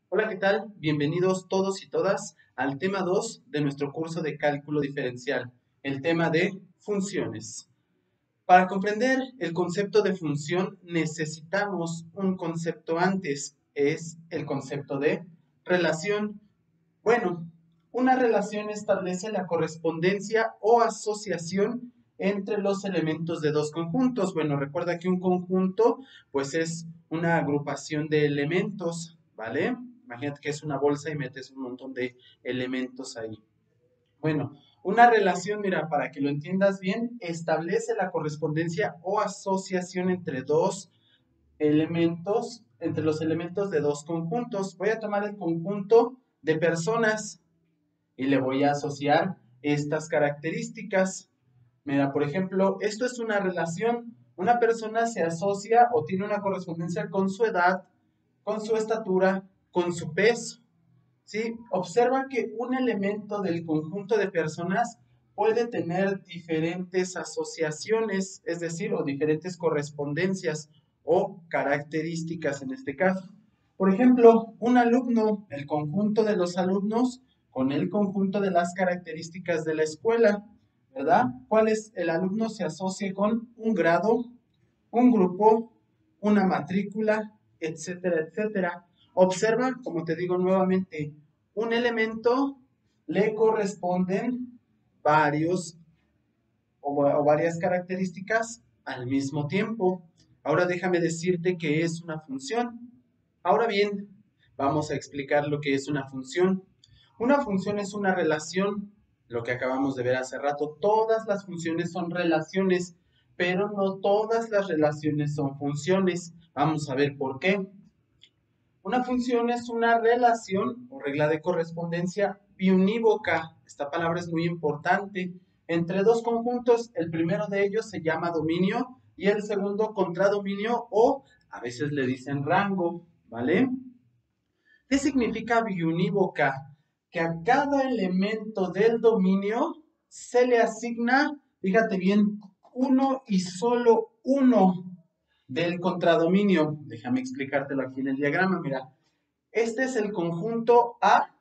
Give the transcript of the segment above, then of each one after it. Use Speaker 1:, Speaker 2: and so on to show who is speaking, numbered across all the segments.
Speaker 1: Hola, ¿qué tal? Bienvenidos todos y todas al tema 2 de nuestro curso de cálculo diferencial, el tema de funciones. Para comprender el concepto de función necesitamos un concepto antes, es el concepto de relación. Bueno, una relación establece la correspondencia o asociación entre los elementos de dos conjuntos. Bueno, recuerda que un conjunto pues es una agrupación de elementos, ¿vale? Imagínate que es una bolsa y metes un montón de elementos ahí. Bueno, una relación, mira, para que lo entiendas bien, establece la correspondencia o asociación entre dos elementos, entre los elementos de dos conjuntos. Voy a tomar el conjunto de personas y le voy a asociar estas características. Mira, por ejemplo, esto es una relación. Una persona se asocia o tiene una correspondencia con su edad, con su estatura, con su peso. ¿Sí? Observa que un elemento del conjunto de personas puede tener diferentes asociaciones, es decir, o diferentes correspondencias o características en este caso. Por ejemplo, un alumno, el conjunto de los alumnos con el conjunto de las características de la escuela, ¿verdad? ¿Cuál es? El alumno se asocia con un grado, un grupo, una matrícula, etcétera, etcétera. Observa, como te digo nuevamente, un elemento le corresponden varios o varias características al mismo tiempo. Ahora déjame decirte que es una función. Ahora bien, vamos a explicar lo que es una función. Una función es una relación, lo que acabamos de ver hace rato. Todas las funciones son relaciones, pero no todas las relaciones son funciones. Vamos a ver por qué. Una función es una relación o regla de correspondencia biunívoca. Esta palabra es muy importante. Entre dos conjuntos, el primero de ellos se llama dominio y el segundo contradominio o a veces le dicen rango, ¿vale? ¿Qué significa biunívoca? Que a cada elemento del dominio se le asigna, fíjate bien, uno y solo uno del contradominio. Déjame explicártelo aquí en el diagrama, mira. Este es el conjunto A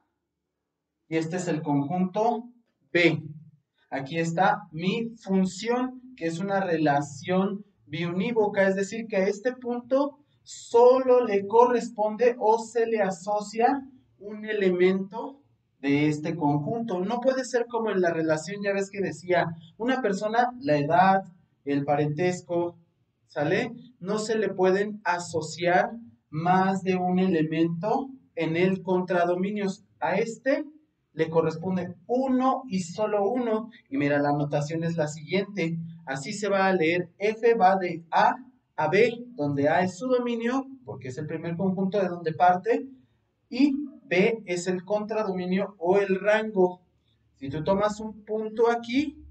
Speaker 1: y este es el conjunto B. Aquí está mi función, que es una relación biunívoca, es decir, que a este punto solo le corresponde o se le asocia un elemento de este conjunto. No puede ser como en la relación, ya ves que decía, una persona, la edad, el parentesco, ¿sale? No se le pueden asociar más de un elemento en el contradominio. A este le corresponde uno y solo uno. Y mira, la anotación es la siguiente. Así se va a leer: F va de A B, donde A es su dominio, porque es el primer conjunto de donde parte, y B es el contradominio o el rango. Si tú tomas un punto aquí,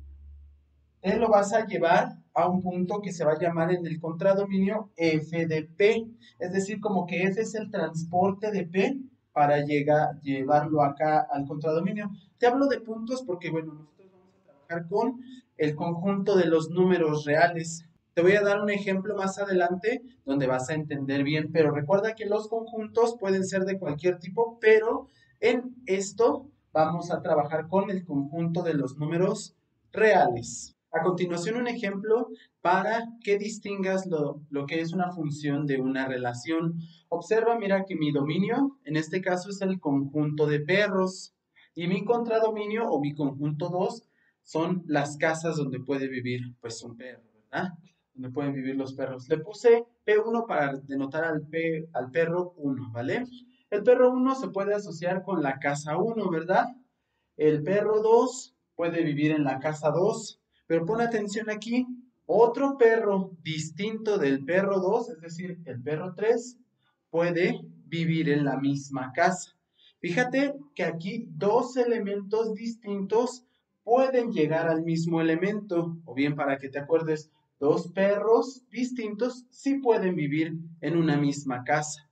Speaker 1: te lo vas a llevar a un punto que se va a llamar en el contradominio F de P. Es decir, como que F es el transporte de P para llevarlo acá al contradominio. Te hablo de puntos porque, bueno, nosotros vamos a trabajar con el conjunto de los números reales. Te voy a dar un ejemplo más adelante donde vas a entender bien, pero recuerda que los conjuntos pueden ser de cualquier tipo, pero en esto vamos a trabajar con el conjunto de los números reales. A continuación, un ejemplo para que distingas lo que es una función de una relación. Observa, mira que mi dominio, en este caso, es el conjunto de perros. Y mi contradominio o mi conjunto 2 son las casas donde puede vivir pues un perro, ¿verdad? Donde pueden vivir los perros. Le puse P1 para denotar al perro 1, ¿vale? El perro 1 se puede asociar con la casa 1, ¿verdad? El perro 2 puede vivir en la casa 2, pero pon atención aquí, otro perro distinto del perro 2, es decir, el perro 3, puede vivir en la misma casa. Fíjate que aquí dos elementos distintos pueden llegar al mismo elemento, o bien para que te acuerdes, dos perros distintos sí pueden vivir en una misma casa.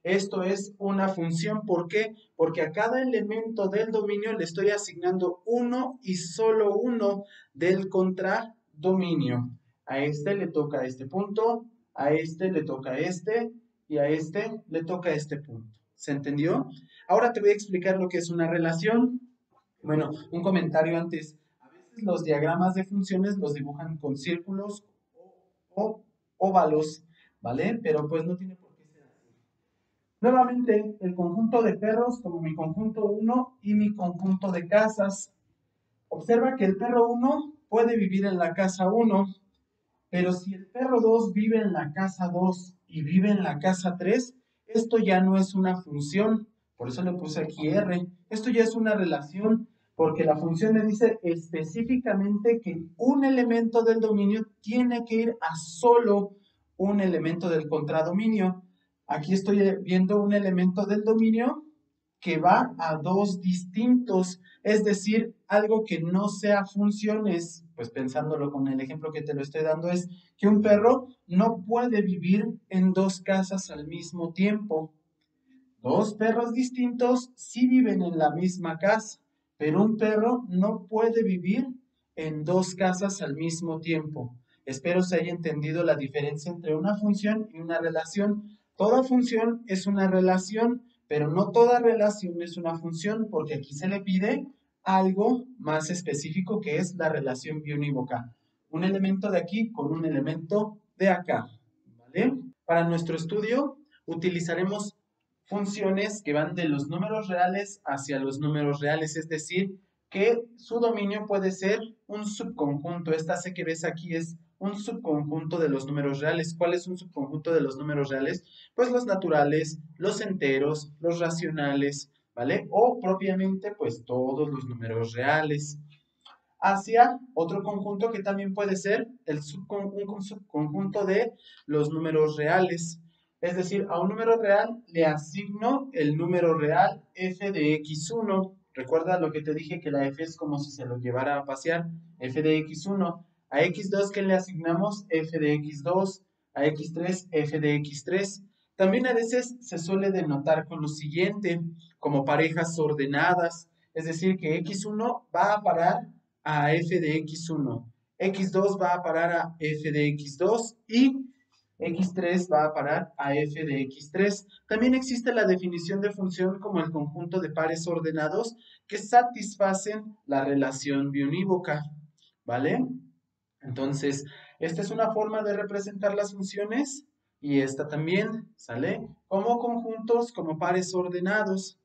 Speaker 1: Esto es una función, ¿por qué? Porque a cada elemento del dominio le estoy asignando uno y solo uno del contradominio. A este le toca este punto, a este le toca este y a este le toca este punto. ¿Se entendió? Ahora te voy a explicar lo que es una relación. Bueno, un comentario antes. A veces los diagramas de funciones los dibujan con círculos o óvalos, ¿vale? Pero pues no tiene por qué ser así. Nuevamente, el conjunto de perros como mi conjunto 1 y mi conjunto de casas. Observa que el perro 1 puede vivir en la casa 1, pero si el perro 2 vive en la casa 2 y vive en la casa 3, esto ya no es una función. Por eso le puse aquí R. Esto ya es una relación, porque la función le dice específicamente que un elemento del dominio tiene que ir a solo un elemento del contradominio. Aquí estoy viendo un elemento del dominio que va a dos distintos, es decir, algo que no sea funciones, pues pensándolo con el ejemplo que te lo estoy dando, es que un perro no puede vivir en dos casas al mismo tiempo. Dos perros distintos sí viven en la misma casa, pero un perro no puede vivir en dos casas al mismo tiempo. Espero se haya entendido la diferencia entre una función y una relación. Toda función es una relación, pero no toda relación es una función, porque aquí se le pide algo más específico que es la relación biunívoca. Un elemento de aquí con un elemento de acá. ¿Vale? Para nuestro estudio utilizaremos funciones que van de los números reales hacia los números reales, es decir, que su dominio puede ser un subconjunto. Esta C que ves aquí es un subconjunto de los números reales. ¿Cuál es un subconjunto de los números reales? Pues los naturales, los enteros, los racionales, ¿vale? O propiamente, pues todos los números reales. Hacia otro conjunto que también puede ser un subconjunto de los números reales. Es decir, a un número real le asigno el número real f de x1. Recuerda lo que te dije, que la f es como si se lo llevara a pasear, f de x1. A x2 que le asignamos f de x2, a x3 f de x3. También a veces se suele denotar con lo siguiente, como parejas ordenadas, es decir, que x1 va a parar a f de x1, x2 va a parar a f de x2 y x3 va a parar a f de x3. También existe la definición de función como el conjunto de pares ordenados que satisfacen la relación biunívoca, ¿vale? Entonces, esta es una forma de representar las funciones y esta también, ¿sale? Como conjuntos, como pares ordenados,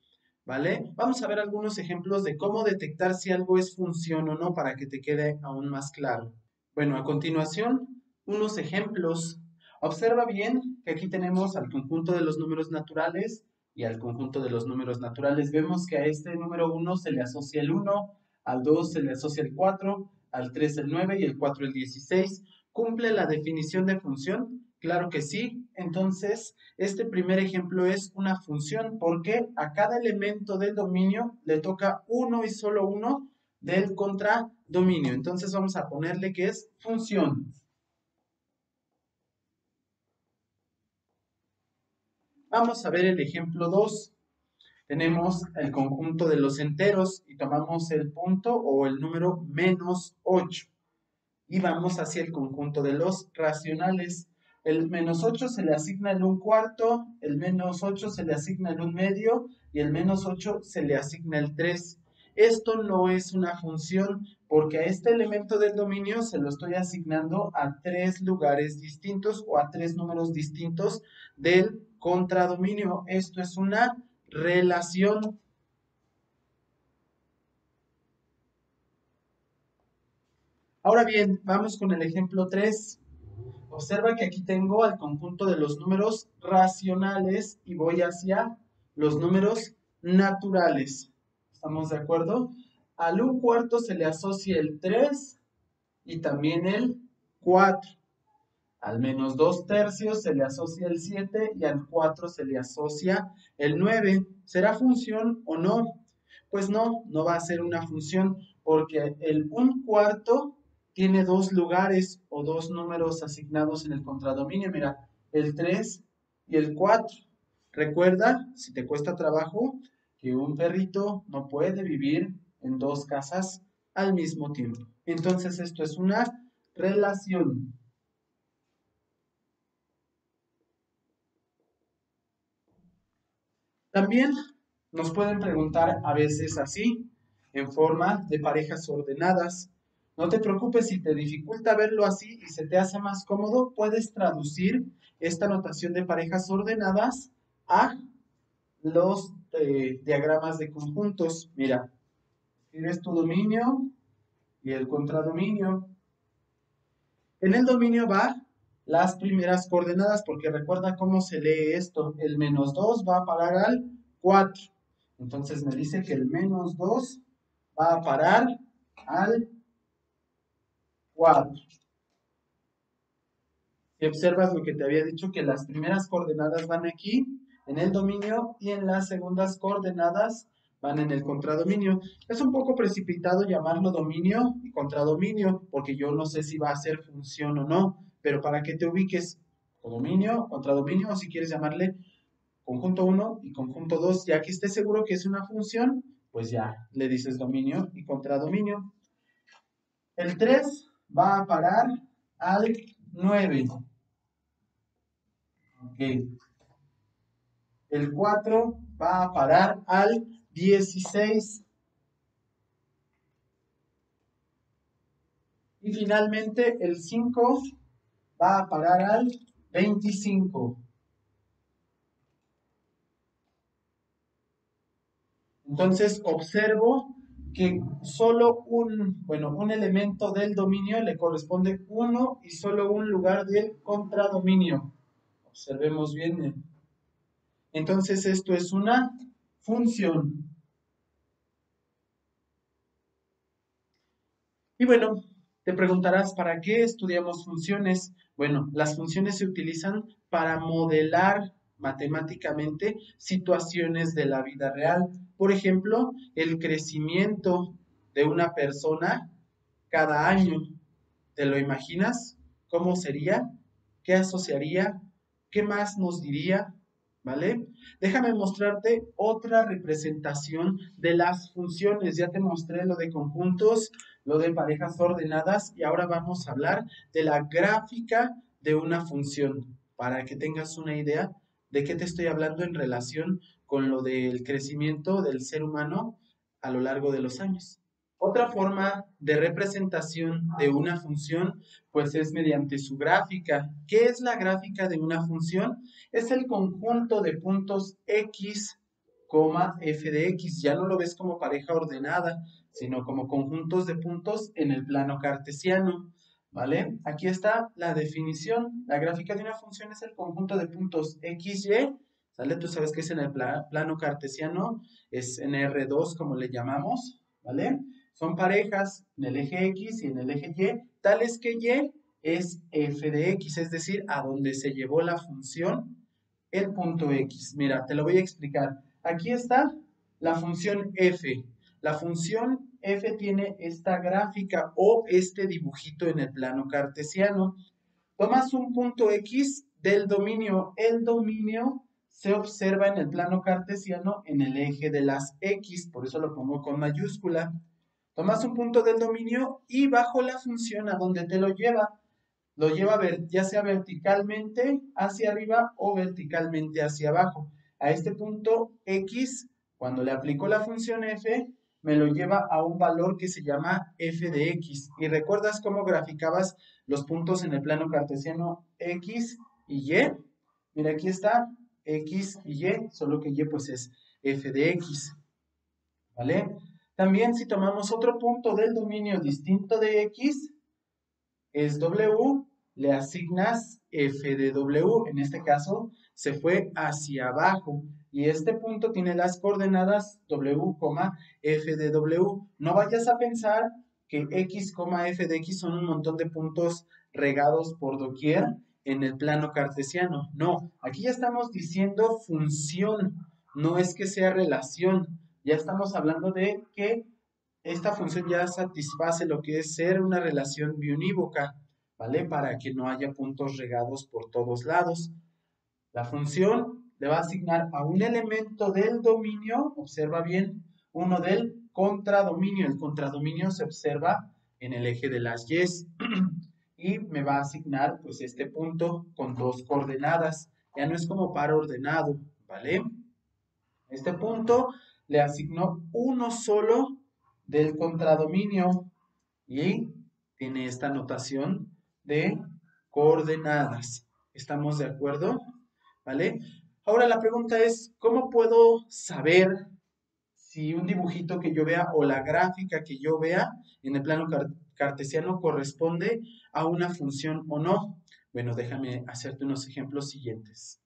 Speaker 1: ¿vale? Vamos a ver algunos ejemplos de cómo detectar si algo es función o no para que te quede aún más claro. Bueno, a continuación, unos ejemplos. Observa bien que aquí tenemos al conjunto de los números naturales y al conjunto de los números naturales. Vemos que a este número 1 se le asocia el 1, al 2 se le asocia el 4, al 3 el 9 y el 4 el 16. ¿Cumple la definición de función? Claro que sí. Entonces, este primer ejemplo es una función porque a cada elemento del dominio le toca uno y solo uno del contradominio. Entonces vamos a ponerle que es función. Vamos a ver el ejemplo 2. Tenemos el conjunto de los enteros y tomamos el punto o el número -8. Y vamos hacia el conjunto de los racionales. El -8 se le asigna el 1/4, el -8 se le asigna el 1/2 y el -8 se le asigna el 3. Esto no es una función porque a este elemento del dominio se lo estoy asignando a tres lugares distintos o a tres números distintos del contradominio. Esto es una relación. Ahora bien, vamos con el ejemplo 3. Observa que aquí tengo al conjunto de los números racionales y voy hacia los números naturales. ¿Estamos de acuerdo? Al 1/4 se le asocia el 3 y también el 4. Al -2/3 se le asocia el 7 y al 4 se le asocia el 9. ¿Será función o no? Pues no, no va a ser una función porque el 1/4 tiene dos lugares o dos números asignados en el contradominio. Mira, el 3 y el 4. Recuerda, si te cuesta trabajo, que un perrito no puede vivir en dos casas al mismo tiempo. Entonces esto es una relación. También nos pueden preguntar a veces así, en forma de parejas ordenadas. No te preocupes si te dificulta verlo así y se te hace más cómodo, puedes traducir esta notación de parejas ordenadas a los diagramas de conjuntos. Mira, tienes tu dominio y el contradominio. En el dominio va las primeras coordenadas, porque recuerda cómo se lee esto. El -2 va a parar al 4. Entonces me dice que el -2 va a parar al 4. Si observas lo que te había dicho, que las primeras coordenadas van aquí, en el dominio, y en las segundas coordenadas van en el contradominio. Es un poco precipitado llamarlo dominio y contradominio, porque yo no sé si va a ser función o no, pero para que te ubiques dominio, contradominio, o si quieres llamarle conjunto 1 y conjunto 2, ya que estés seguro que es una función, pues ya le dices dominio y contradominio. El 3 va a parar al 9. Ok. El 4 va a parar al 16. Y finalmente el 5 va a parar al 25. Entonces observo que solo un elemento del dominio le corresponde uno y solo un lugar del contradominio. Observemos bien. Entonces esto es una función. Y bueno, te preguntarás, ¿para qué estudiamos funciones? Bueno, las funciones se utilizan para modelar matemáticamente situaciones de la vida real. Por ejemplo, el crecimiento de una persona cada año. ¿Te lo imaginas? ¿Cómo sería? ¿Qué asociaría? ¿Qué más nos diría? ¿Vale? Déjame mostrarte otra representación de las funciones. Ya te mostré lo de conjuntos, lo de parejas ordenadas y ahora vamos a hablar de la gráfica de una función para que tengas una idea de qué te estoy hablando en relación con lo del crecimiento del ser humano a lo largo de los años. Otra forma de representación de una función, pues es mediante su gráfica. ¿Qué es la gráfica de una función? Es el conjunto de puntos x, f de x. Ya no lo ves como pareja ordenada, sino como conjuntos de puntos en el plano cartesiano. ¿Vale? Aquí está la definición. La gráfica de una función es el conjunto de puntos x, y. ¿Sale? Tú sabes que es en el plano cartesiano, es en R2 como le llamamos. ¿Vale? Son parejas en el eje X y en el eje Y, tales que Y es f de X, es decir, a donde se llevó la función el punto X. Mira, te lo voy a explicar. Aquí está la función f. La función f tiene esta gráfica o este dibujito en el plano cartesiano. Tomas un punto X del dominio. El dominio se observa en el plano cartesiano en el eje de las X, por eso lo pongo con mayúscula. Tomas un punto del dominio y bajo la función a donde te lo lleva ya sea verticalmente hacia arriba o verticalmente hacia abajo. A este punto X, cuando le aplico la función f, me lo lleva a un valor que se llama f de x. ¿Y recuerdas cómo graficabas los puntos en el plano cartesiano x y y? Mira, aquí está x y y, solo que y pues es f de x. ¿Vale? También si tomamos otro punto del dominio distinto de x, es w, le asignas f de w, en este caso se fue hacia abajo, y este punto tiene las coordenadas w, f de w. No vayas a pensar que x, f de x son un montón de puntos regados por doquier en el plano cartesiano. No, aquí ya estamos diciendo función, no es que sea relación. Ya estamos hablando de que esta función ya satisface lo que es ser una relación biunívoca, ¿vale? Para que no haya puntos regados por todos lados. La función le va a asignar a un elemento del dominio, observa bien, uno del contradominio. El contradominio se observa en el eje de las y's y me va a asignar pues este punto con dos coordenadas. Ya no es como par ordenado, ¿vale? Este punto le asignó uno solo del contradominio y tiene esta notación de coordenadas. ¿Estamos de acuerdo? ¿Vale? Ahora la pregunta es, ¿cómo puedo saber si un dibujito que yo vea o la gráfica que yo vea en el plano cartesiano corresponde a una función o no? Bueno, déjame hacerte unos ejemplos siguientes.